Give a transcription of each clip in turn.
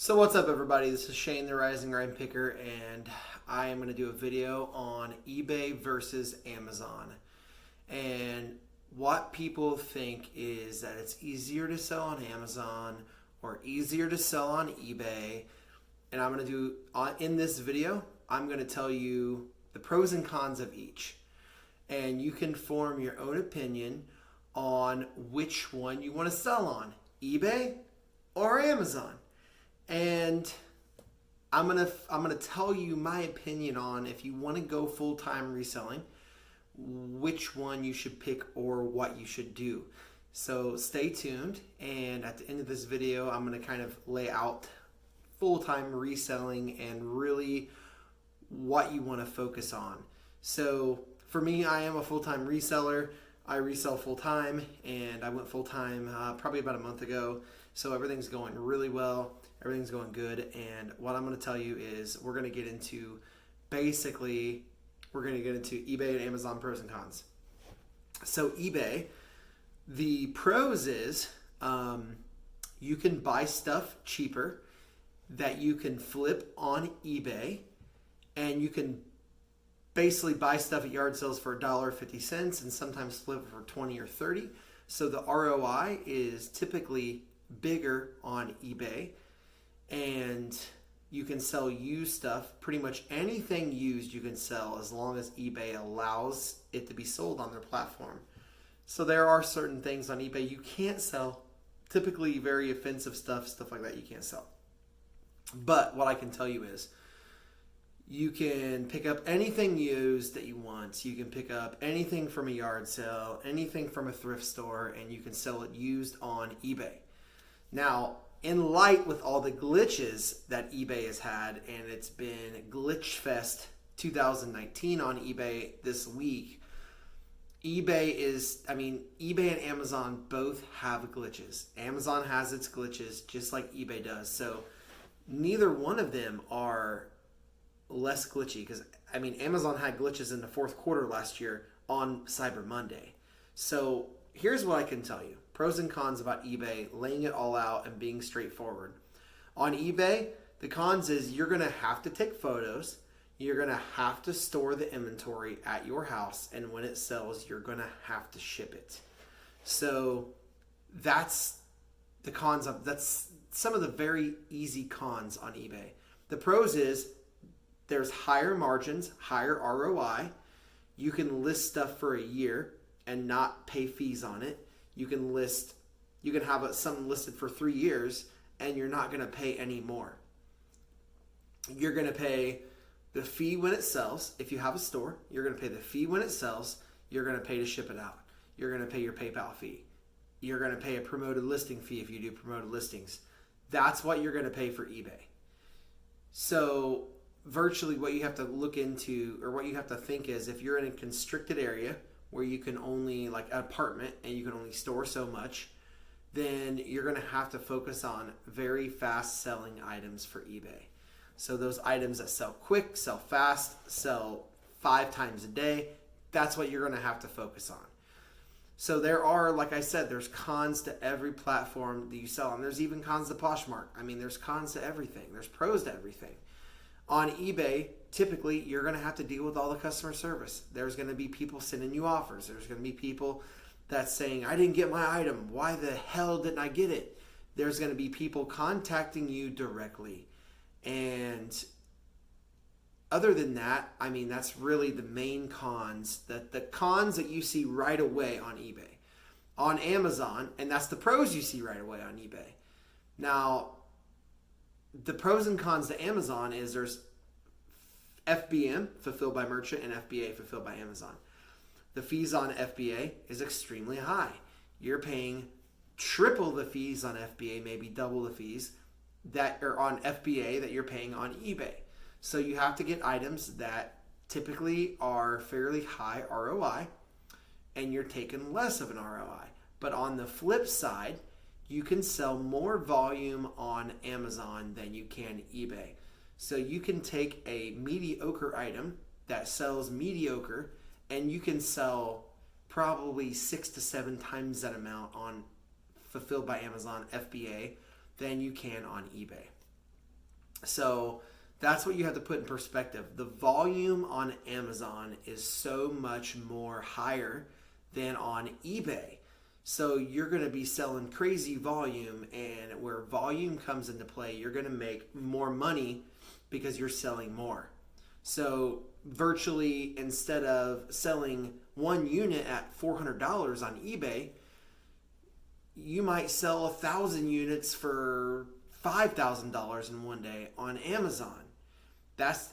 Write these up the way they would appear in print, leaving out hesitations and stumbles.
So what's up, everybody? This is Shane, the Rising Rhyme Picker, and I am going to do a video on eBay versus Amazon. And what people think is that it's easier to sell on Amazon or easier to sell on eBay. And I'm going to do, in this video, I'm going to tell you the pros and cons of each. And you can form your own opinion on which one you want to sell on, eBay or Amazon. And I'm gonna tell you my opinion on if you want to go full-time reselling, which one you should pick or what you should do. So stay tuned, and at the end of this video, I'm gonna kind of lay out full-time reselling and really what you want to focus on. So for me, I am a full-time reseller. I resell full-time, and I went full-time probably about a month ago. So everything's going really well. Everything's going good. And what I'm going to tell you is we're going to get into eBay and Amazon pros and cons. So eBay, the pros is you can buy stuff cheaper that you can flip on eBay, and you can basically buy stuff at yard sales for $1.50 and sometimes flip it for 20 or 30. So the ROI is typically bigger on eBay, and you can sell used stuff. Pretty much anything used you can sell as long as eBay allows it to be sold on their platform. So there are certain things on eBay you can't sell, typically very offensive stuff like that you can't sell. But what I can tell you is you can pick up anything used that you want. You can pick up anything from a yard sale, anything from a thrift store, and you can sell it used on eBay. Now, in light with all the glitches that eBay has had, and it's been Glitch Fest 2019 on eBay this week, eBay and Amazon both have glitches. Amazon has its glitches just like eBay does. So neither one of them are less glitchy, because Amazon had glitches in the fourth quarter last year on Cyber Monday. So here's what I can tell you. Pros and cons about eBay, laying it all out and being straightforward. On eBay, the cons is you're going to have to take photos. You're going to have to store the inventory at your house. And when it sells, you're going to have to ship it. So that's the cons that's some of the very easy cons on eBay. The pros is there's higher margins, higher ROI. You can list stuff for a year and not pay fees on it. You can have something listed for 3 years and you're not going to pay any more. You're going to pay the fee when it sells. If you have a store, you're going to pay the fee when it sells. You're going to pay to ship it out. You're going to pay your PayPal fee. You're going to pay a promoted listing fee if you do promoted listings. That's what you're going to pay for eBay. So virtually what you have to look into, or what you have to think is, if you're in a constricted area where you can only, like an apartment, and you can only store so much, then you're going to have to focus on very fast selling items for eBay. So those items that sell quick, sell fast, sell 5 times a day, that's what you're going to have to focus on. So there are, like I said, there's cons to every platform that you sell on. There's even cons to Poshmark. There's cons to everything. There's pros to everything. On eBay, typically, you're going to have to deal with all the customer service. There's going to be people sending you offers. There's going to be people that's saying, I didn't get my item. Why the hell didn't I get it? There's going to be people contacting you directly. And other than that, that's really the main cons. The cons that you see right away on eBay. On Amazon, and that's the pros you see right away on eBay. Now, the pros and cons to Amazon is there's FBM, fulfilled by merchant, and FBA, fulfilled by Amazon. The fees on FBA is extremely high. You're paying triple the fees on FBA, maybe double the fees that are on FBA that you're paying on eBay. So you have to get items that typically are fairly high ROI, and you're taking less of an ROI. But on the flip side, you can sell more volume on Amazon than you can eBay. So you can take a mediocre item that sells mediocre, and you can sell probably 6 to 7 times that amount on fulfilled by Amazon FBA than you can on eBay. So that's what you have to put in perspective. The volume on Amazon is so much more higher than on eBay. So you're going to be selling crazy volume, and where volume comes into play, you're going to make more money because you're selling more. So virtually, instead of selling one unit at $400 on eBay, you might sell 1,000 units for $5,000 in one day on Amazon.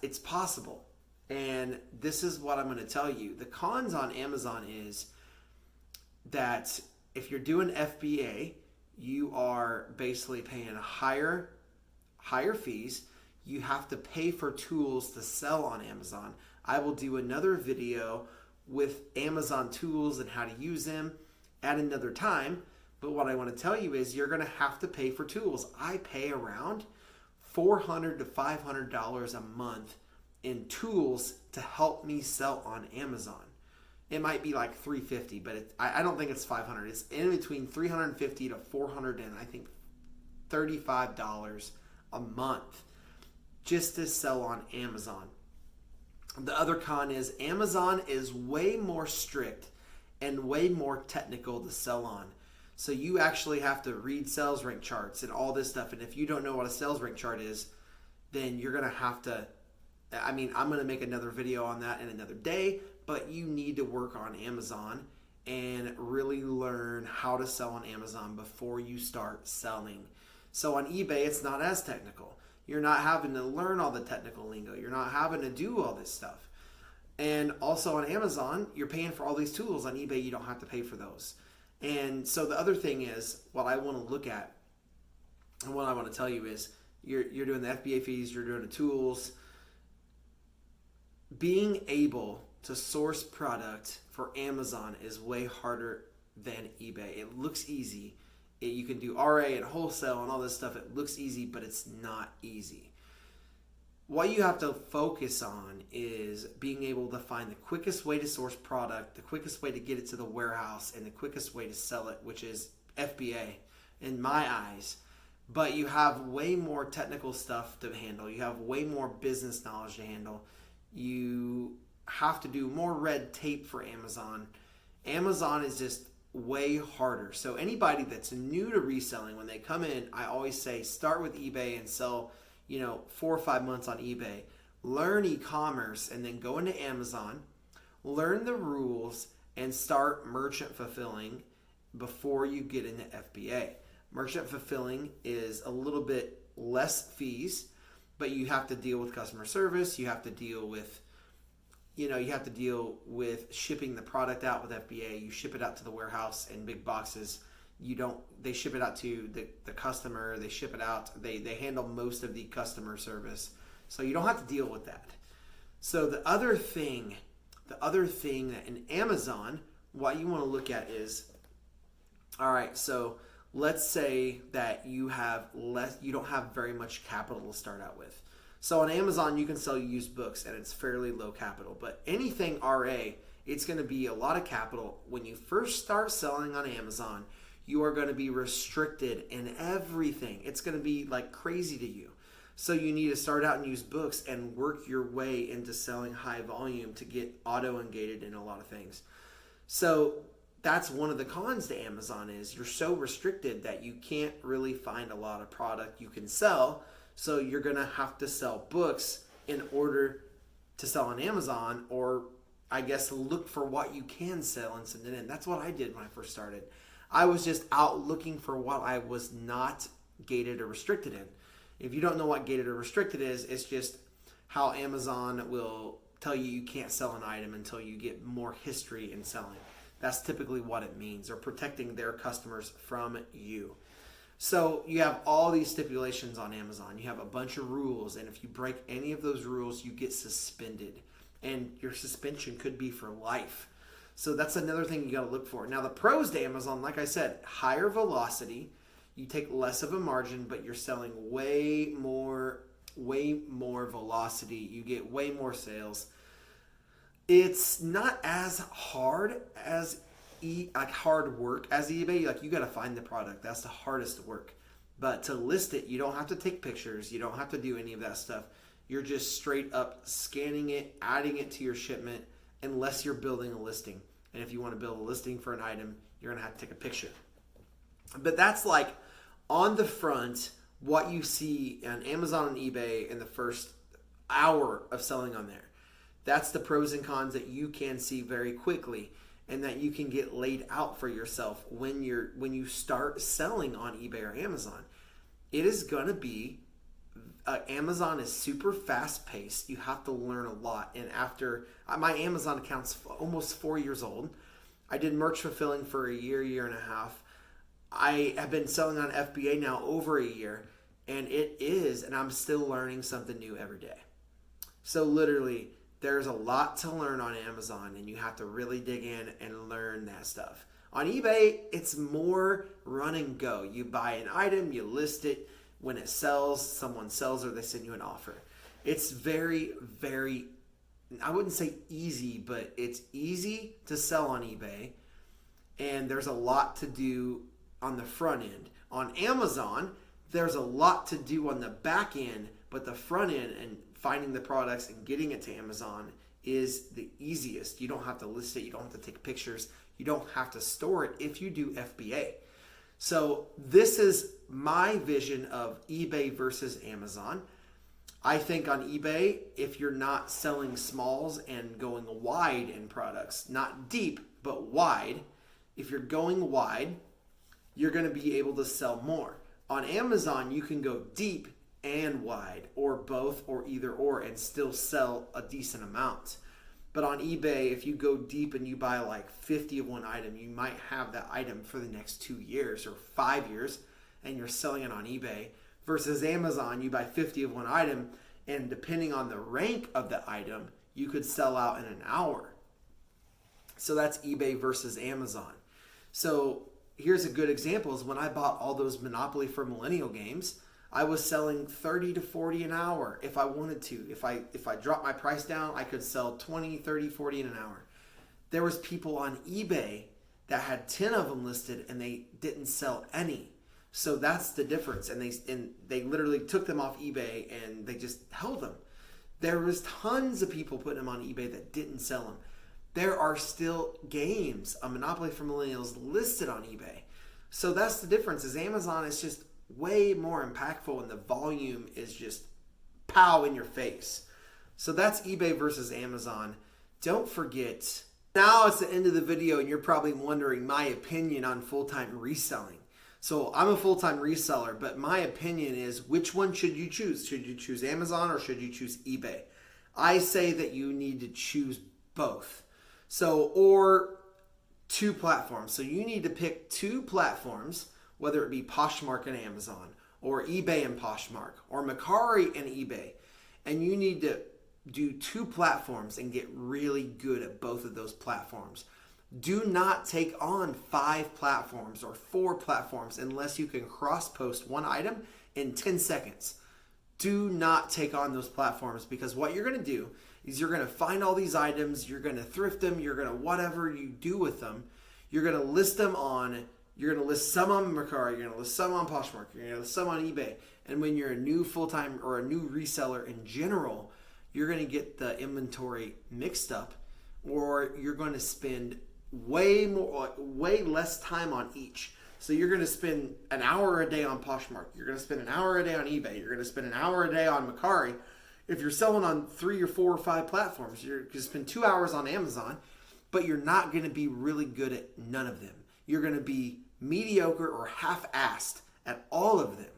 It's possible. And this is what I'm going to tell you. The cons on Amazon is that if you're doing FBA, you are basically paying higher fees. You have to pay for tools to sell on Amazon. I will do another video with Amazon tools and how to use them at another time. But what I want to tell you is you're going to have to pay for tools. I pay around $400 to $500 a month in tools to help me sell on Amazon. It might be like $350, but I don't think it's $500. It's in between $350 to $400 and I think $35 a month just to sell on Amazon. The other con is Amazon is way more strict and way more technical to sell on. So you actually have to read sales rank charts and all this stuff. And if you don't know what a sales rank chart is, then you're going to have to, I'm going to make another video on that in another day, but you need to work on Amazon and really learn how to sell on Amazon before you start selling. So on eBay, it's not as technical. You're not having to learn all the technical lingo. You're not having to do all this stuff. And also on Amazon, you're paying for all these tools. On eBay, you don't have to pay for those. And so the other thing is, what I want to look at and what I want to tell you is you're doing the FBA fees, you're doing the tools. Being able to source product for Amazon is way harder than eBay. It looks easy. You can do RA and wholesale and all this stuff. It looks easy, but it's not easy. What you have to focus on is being able to find the quickest way to source product, the quickest way to get it to the warehouse, and the quickest way to sell it, which is FBA in my eyes. But you have way more technical stuff to handle. You have way more business knowledge to handle. You have to do more red tape for Amazon. Amazon is just way harder. So anybody that's new to reselling, when they come in, I always say start with eBay and sell 4 or 5 months on eBay, learn e-commerce, and then go into Amazon, learn the rules, and start merchant fulfilling before you get into FBA. Merchant fulfilling is a little bit less fees, but you have to deal with customer service. You have to deal with, shipping the product out with FBA. You ship it out to the warehouse in big boxes. They ship it out to the customer, they ship it out, they handle most of the customer service. So you don't have to deal with that. So the other thing that in Amazon, what you want to look at is, all right, so let's say that you don't have very much capital to start out with. So on Amazon, you can sell used books and it's fairly low capital, but anything RA, it's going to be a lot of capital. When you first start selling on Amazon, you are going to be restricted in everything. It's going to be like crazy to you. So you need to start out and use books and work your way into selling high volume to get auto-ungated in a lot of things. So that's one of the cons to Amazon is you're so restricted that you can't really find a lot of product you can sell. So you're going to have to sell books in order to sell on Amazon, or I guess look for what you can sell and send it in. That's what I did when I first started. I was just out looking for what I was not gated or restricted in. If you don't know what gated or restricted is, it's just how Amazon will tell you can't sell an item until you get more history in selling. That's typically what it means, or protecting their customers from you. So you have all these stipulations on Amazon. You have a bunch of rules, and if you break any of those rules, you get suspended. And your suspension could be for life. So that's another thing you got to look for. Now the pros to Amazon, like I said, higher velocity. You take less of a margin, but you're selling way more velocity. You get way more sales. It's not as hard as hard work as eBay. Like you got to find the product. That's the hardest work. But to list it, you don't have to take pictures. You don't have to do any of that stuff. You're just straight up scanning it, adding it to your shipment, unless you're building a listing. And if you want to build a listing for an item, you're going to have to take a picture. But that's like on the front, what you see on Amazon and eBay in the first hour of selling on there. That's the pros and cons that you can see very quickly and that you can get laid out for yourself when you start selling on eBay or Amazon. It is going to be Amazon is super fast paced. You have to learn a lot. And after my Amazon account's almost 4 years old, I did merch fulfilling for a year and a half. I have been selling on FBA now over a year, and I'm still learning something new every day. So literally, there's a lot to learn on Amazon, and you have to really dig in and learn that stuff. On eBay, it's more run and go. You buy an item, you list it. When it sells, someone sells or they send you an offer. It's very, very, I wouldn't say easy, but it's easy to sell on eBay. And there's a lot to do on the front end. On Amazon, there's a lot to do on the back end, but the front end and finding the products and getting it to Amazon is the easiest. You don't have to list it. You don't have to take pictures. You don't have to store it if you do FBA. So this is my vision of eBay versus Amazon. I think on eBay, if you're not selling smalls and going wide in products, not deep, but wide, if you're going wide, you're going to be able to sell more. On Amazon, you can go deep and wide, or both, or either or, and still sell a decent amount. But on eBay, if you go deep and you buy like 50 of one item, you might have that item for the next 2 years or 5 years, and you're selling it on eBay. Versus Amazon, you buy 50 of one item, and depending on the rank of the item, you could sell out in an hour. So that's eBay versus Amazon. So here's a good example is when I bought all those Monopoly for Millennial games, I was selling 30 to 40 an hour if I wanted to. If I dropped my price down, I could sell 20, 30, 40 in an hour. There was people on eBay that had 10 of them listed and they didn't sell any. So that's the difference. And they literally took them off eBay and they just held them. There was tons of people putting them on eBay that didn't sell them. There are still games, a Monopoly for Millennials, listed on eBay. So that's the difference is Amazon is just way more impactful and the volume is just pow in your face. So that's eBay versus Amazon. Don't forget, now it's the end of the video and you're probably wondering my opinion on full-time reselling. So I'm a full-time reseller, but my opinion is which one should you choose? Should you choose Amazon or should you choose eBay? I say that you need to choose both. So, or two platforms. So you need to pick two platforms, whether it be Poshmark and Amazon, or eBay and Poshmark, or Mercari and eBay. And you need to do two platforms and get really good at both of those platforms. Do not take on 5 platforms or 4 platforms unless you can cross-post one item in 10 seconds. Do not take on those platforms because what you're going to do is you're going to find all these items, you're going to thrift them, you're going to whatever you do with them, you're going to list them on, you're going to list some on Mercari, you're going to list some on Poshmark, you're going to list some on eBay. And when you're a new full-time or a new reseller in general, you're going to get the inventory mixed up or you're going to spend way less time on each. So you're going to spend an hour a day on Poshmark. You're going to spend an hour a day on eBay. You're going to spend an hour a day on Mercari. If you're selling on 3 or 4 or 5 platforms, you're going to spend 2 hours on Amazon, but you're not going to be really good at none of them. You're going to be mediocre or half-assed at all of them.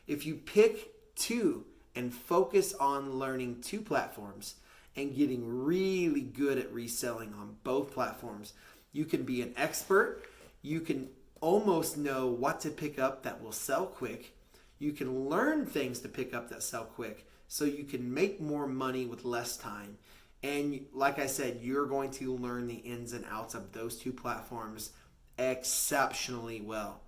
If you pick 2 and focus on learning 2 platforms and getting really good at reselling on both platforms, you can be an expert. You can almost know what to pick up that will sell quick. You can learn things to pick up that sell quick so you can make more money with less time. And like I said, you're going to learn the ins and outs of those 2 platforms exceptionally well.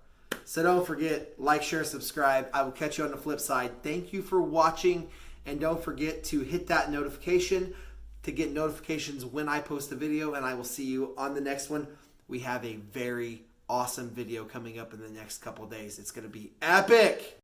So don't forget, like, share, subscribe. I will catch you on the flip side. Thank you for watching. And don't forget to hit that notification to get notifications when I post a video, and I will see you on the next one. We have a very awesome video coming up in the next couple days. It's going to be epic.